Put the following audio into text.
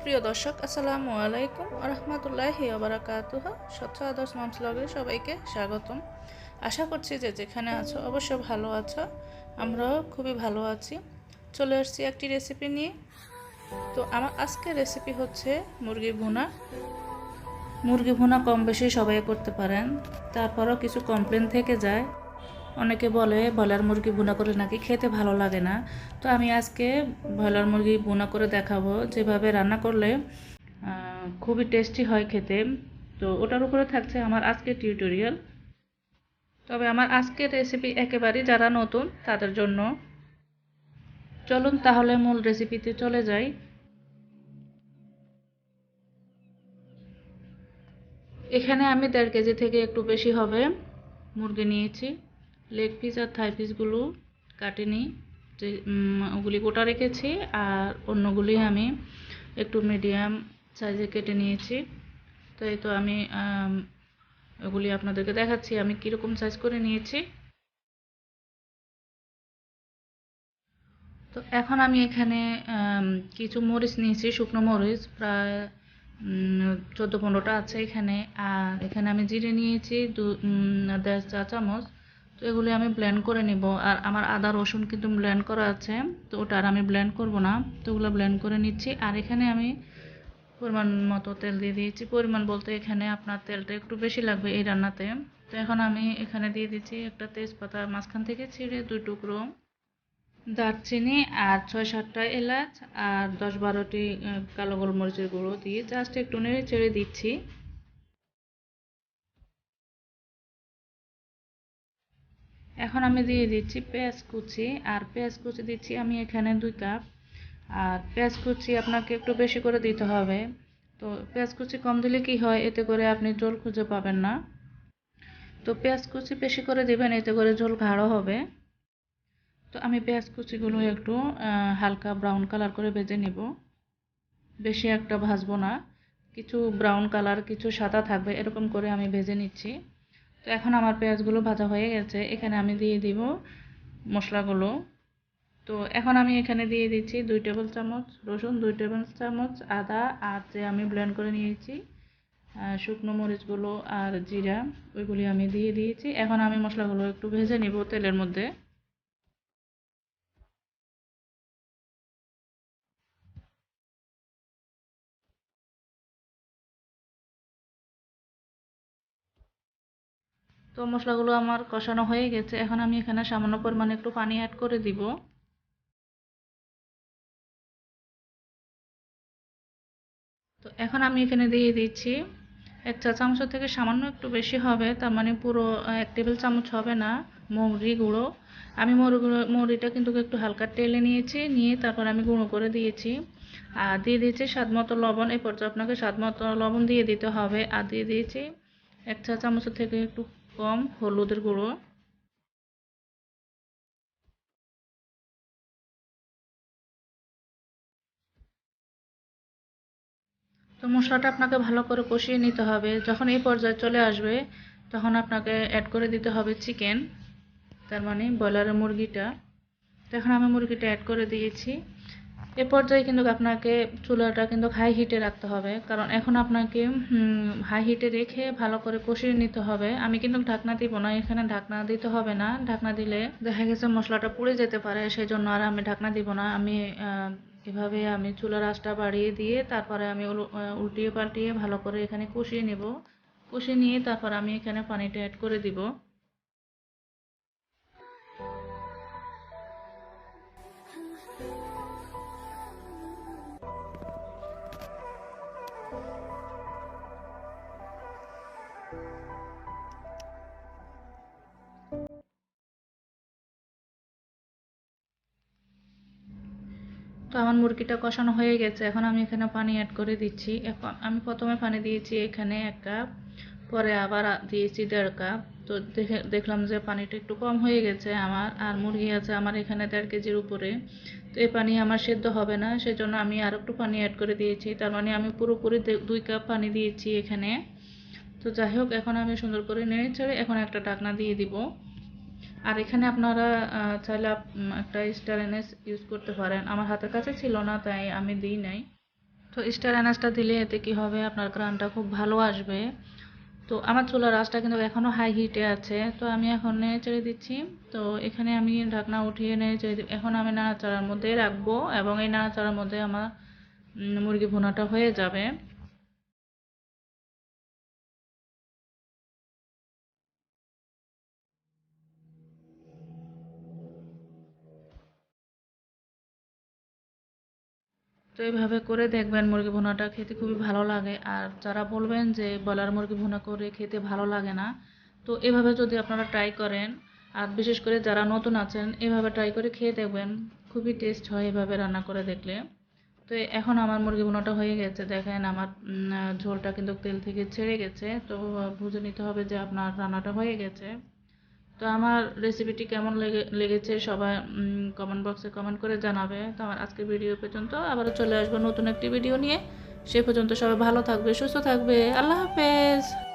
সুপ্রিয় দর্শক, আসসালামু আলাইকুম রহমতুল্লাহি ওবারাকাতুহ। স্বচ্ছ আদর্শ মমস ব্লগে সবাইকে স্বাগতম। আশা করছি যে যেখানে আছো অবশ্য ভালো আছো। আমরাও খুবই ভালো আছি। চলে আসছি একটি রেসিপি নিয়ে। তো আমার আজকের রেসিপি হচ্ছে মুরগি ভুনা। মুরগি ভুনা কম বেশি সবাই করতে পারেন, তারপরও কিছু কমপ্লেন থেকে যায়। অনেকে বলে ব্রয়লার মুরগি ভুনা করে নাকি খেতে ভালো লাগে না। তো আমি আজকে ব্রয়লার মুরগি ভুনা করে দেখাবো, যেভাবে রান্না করলে খুবই টেস্টি হয় খেতে। তো ওটার উপরে থাকছে আমার আজকের টিউটোরিয়াল। তবে আমার আজকের রেসিপি একেবারেই যারা নতুন তাদের জন্য। চলুন তাহলে মূল রেসিপিতে চলে যাই। এখানে আমি 1.5 কেজি থেকে একটু বেশি হবে মুরগি নিয়েছি। লেগ পিস আর থাই পিসগুলো কাটিনি, যে ওগুলি গোটা রেখেছি, আর অন্যগুলি আমি একটু মিডিয়াম সাইজে কেটে নিয়েছি। তো এই তো আমি ওগুলি আপনাদেরকে দেখাচ্ছি আমি কীরকম সাইজ করে নিয়েছি। তো এখন আমি এখানে কিছু মরিচ নিয়েছি, শুকনো মরিচ প্রায় 14-15টা আছে এখানে। আর এখানে আমি জিরে নিয়েছি 1.5 চা চামচ। তো এগুলি আমি ব্লেন্ড করে নিব। আর আমার আদা রসুন কিন্তু ব্লেন্ড করা আছে, তো ওটা আর আমি ব্লেন্ড করব না। তো ওগুলো ব্লেন্ড করে নিচ্ছি। আর এখানে আমি পরিমাণ মতো তেল দিয়ে দিয়েছি। পরিমাণ বলতে এখানে আপনার তেলটা একটু বেশি লাগবে এই রান্নাতে। তো এখন আমি এখানে দিয়ে দিচ্ছি একটা তেজপাতা মাঝখান থেকে ছিঁড়ে 2 টুকরো, দারচিনি আর 6-7টা এলাচ আর 10-12টি কালো গোলমরিচের গুঁড়ো দিয়ে জাস্ট একটু নেড়ে চেড়ে দিচ্ছি। এখন আমি দিয়ে দিচ্ছি পেঁয়াজ কুচি, আর পেঁয়াজ কুচি দিচ্ছি আমি এখানে 2 কাপ। আর পেঁয়াজ কুচি আপনাকে একটু বেশি করে দিতে হবে। তো পেঁয়াজ কুচি কম দিলে কি হয়, এতে করে আপনি ঝোল খুঁজে পাবেন না। তো পেঁয়াজ কুচি বেশি করে দিবেন, এতে করে ঝোল গাঢ় হবে। তো আমি পেঁয়াজ কুচিগুলো একটু হালকা ব্রাউন কালার করে ভেজে নেব। বেশি একটা ভাজবো না, কিছু ব্রাউন কালার কিছু সাদা থাকবে এরকম করে আমি ভেজে নিচ্ছি। তো এখন আমার পেঁয়াজগুলো ভাজা হয়ে গেছে, এখানে আমি দিয়ে দিব মশলাগুলো। তো এখন আমি এখানে দিয়ে দিচ্ছি 2 টেবিল চামচ রসুন, 2 টেবিল চামচ আদা, আর যে আমি ব্লেন্ড করে নিয়েছি শুকনো মরিচগুলো আর জিরা, ওইগুলি আমি দিয়ে দিয়েছি। এখন আমি মশলাগুলো একটু ভেজে নিব তেলের মধ্যে। তো মশলাগুলো আমার কষানো হয়ে গেছে, এখন আমি এখানে সামান্য পরিমাণে একটু পানি অ্যাড করে দিব। তো এখন আমি এখানে দিয়ে দিচ্ছি 1 চা চামচ থেকে সামান্য একটু বেশি হবে, তার মানে পুরো 1 টেবিল চামচ হবে না, মৌরি গুঁড়ো। আমি মৌরিটা কিন্তু একটু হালকা টেলে নিয়েছি, নিয়ে তারপর আমি গুঁড়ো করে দিয়েছি। আর দিয়ে দিয়েছি স্বাদ মতো লবণ। এই পর্যায়ে আপনাকে স্বাদ মতো লবণ দিয়ে দিতে হবে। আর দিয়ে দিয়েছি 1 চা চামচের থেকে একটু কম হলুদের গুঁড়ো। তো মশলাটা আপনাকে ভালো করে কষিয়ে নিতে হবে। যখন এই পর্যায়ে চলে আসবে তখন আপনাকে অ্যাড করে দিতে হবে চিকেন, তার মানে ব্রয়লারের মুরগিটা। তো এখন আমি মুরগিটা অ্যাড করে দিয়েছি। এ পর্যায়ে কিন্তু আপনাকে চুলাটা কিন্তু হাই হিটে রাখতে হবে, কারণ এখন আপনাকে হাই হিটে রেখে ভালো করে কষিয়ে নিতে হবে। আমি কিন্তু ঢাকনা দিব না, এখানে ঢাকনা দিতে হবে না। ঢাকনা দিলে দেখা গেছে মশলাটা পুড়ে যেতে পারে, সেই জন্য আর আমি ঢাকনা দিব না। আমি এভাবে আমি চুলার আঁচটা বাড়িয়ে দিয়ে তারপরে আমি উল্টিয়ে পাল্টিয়ে ভালো করে এখানে কষিয়ে নেব। কষিয়ে নিয়ে তারপর আমি এখানে পানিটা অ্যাড করে দিব। তো আমার মুরগিটা কষানো হয়ে গেছে, এখন আমি এখানে পানি অ্যাড করে দিচ্ছি। এখন আমি প্রথমে পানি দিয়েছি এখানে 1 কাপ, পরে আবার দিয়েছি 1.5 কাপ। তো দেখলাম যে পানিটা একটু কম হয়ে গেছে আমার, আর মুরগি আছে আমার এখানে 1.5 কেজির উপরে। তো এই পানি আমার সেদ্ধ হবে না, সেজন্য আমি আর একটু পানি অ্যাড করে দিয়েছি। তার মানে আমি পুরোপুরি 2 কাপ পানি দিয়েছি এখানে। তো যাই হোক, এখন আমি সুন্দর করে নেড়ে চেড়ে এখন একটা ঢাকনা দিয়ে দিব। আর এখানে আপনারা চাইলে একটা স্টেনলেস ইউজ করতে পারেন। আমার হাতের কাছে ছিল না তাই আমি দিই নাই। তো স্টার অ্যানাসটা দিলে এতে কি হবে, আপনার গ্রানটা খুব ভালো আসবে। তো আমার চুলার আঁচটা কিন্তু এখনও হাই হিটে আছে, তো আমি এখন নেড়ে চেড়ে দিচ্ছি। তো এখানে আমি ঢাকনা উঠিয়ে নেড়ে চেড়ে এখন আমি নাড়াচাড়ার মধ্যে রাখবো, এবং এই নাড়াচাড়ার মধ্যে আমার মুরগি ভুনাটা হয়ে যাবে। তো এইভাবে করে দেখবেন মুরগি ভুনাটা খেতে খুবই ভালো লাগে। আর যারা বলবেন যে ব্রয়লার মুরগি ভুনা করে খেতে ভালো লাগে না, তো এভাবে যদি আপনারা ট্রাই করেন, আর বিশেষ করে যারা নতুন আছেন এভাবে ট্রাই করে খেয়ে দেখবেন, খুবই টেস্ট হয় এভাবে রান্না করে দেখলে। তো এখন আমার মুরগি ভুনাটা হয়ে গেছে, দেখেন আমার ঝোলটা কিন্তু তেল থেকে ছেড়ে গেছে। তো বুঝে নিতে হবে যে আপনার রান্নাটা হয়ে গেছে। তো আমার রেসিপিটি কেমন লেগেছে সবাই কমেন্ট বক্সে কমেন্ট করে জানাবে। তো আমার আজকের ভিডিও পর্যন্ত, আবারও চলে আসবো নতুন একটি ভিডিও নিয়ে। সে পর্যন্ত সবাই ভালো থাকবে, সুস্থ থাকবে। আল্লাহ হাফেজ।